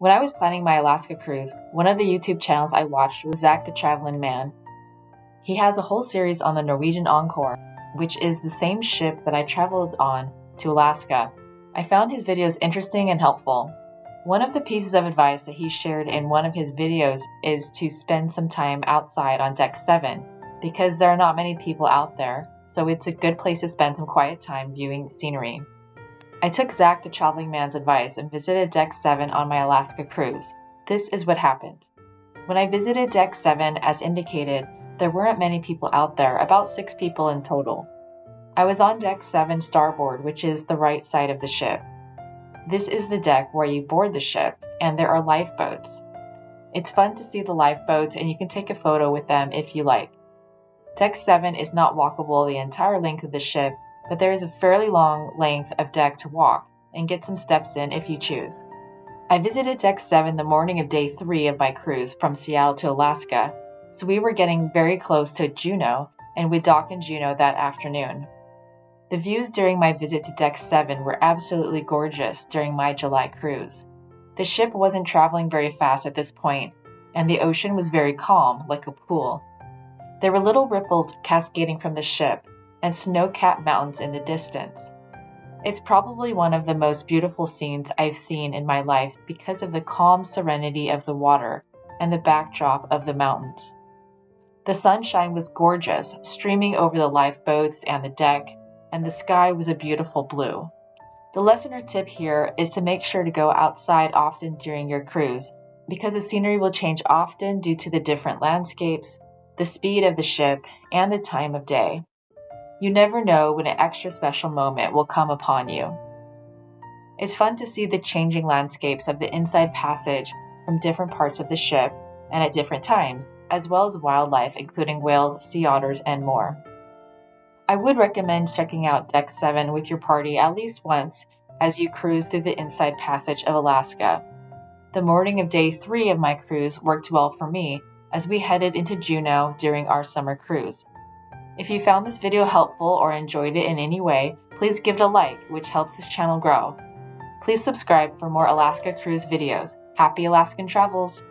When I was planning my Alaska cruise, one of the YouTube channels I watched was Zach the Traveling Man. He has a whole series on the Norwegian Encore, which is the same ship that I traveled on to Alaska. I found his videos interesting and helpful. One of the pieces of advice that he shared in one of his videos is to spend some time outside on Deck 7, because there are not many people out there, so it's a good place to spend some quiet time viewing scenery. I took Zach the Traveling Man's advice and visited Deck 7 on my Alaska cruise. This is what happened. When I visited Deck 7, as indicated, there weren't many people out there, about 6 people in total. I was on Deck 7 starboard, which is the right side of the ship. This is the deck where you board the ship, and there are lifeboats. It's fun to see the lifeboats, and you can take a photo with them if you like. Deck 7 is not walkable the entire length of the ship, but there is a fairly long length of deck to walk, and get some steps in if you choose. I visited Deck 7 the morning of day 3 of my cruise from Seattle to Alaska, so we were getting very close to Juneau, and would dock in Juneau that afternoon. The views during my visit to Deck 7 were absolutely gorgeous during my July cruise. The ship wasn't traveling very fast at this point, and the ocean was very calm, like a pool. There were little ripples cascading from the ship, and snow-capped mountains in the distance. It's probably one of the most beautiful scenes I've seen in my life because of the calm serenity of the water and the backdrop of the mountains. The sunshine was gorgeous, streaming over the lifeboats and the deck, and the sky was a beautiful blue. The lesson or tip here is to make sure to go outside often during your cruise, because the scenery will change often due to the different landscapes, the speed of the ship, and the time of day. You never know when an extra special moment will come upon you. It's fun to see the changing landscapes of the inside passage from different parts of the ship and at different times, as well as wildlife including whales, sea otters, and more. I would recommend checking out Deck 7 with your party at least once as you cruise through the inside passage of Alaska. The morning of day 3 of my cruise worked well for me as we headed into Juneau during our summer cruise. If you found this video helpful or enjoyed it in any way, please give it a like, which helps this channel grow. Please subscribe for more Alaska cruise videos. Happy Alaskan travels!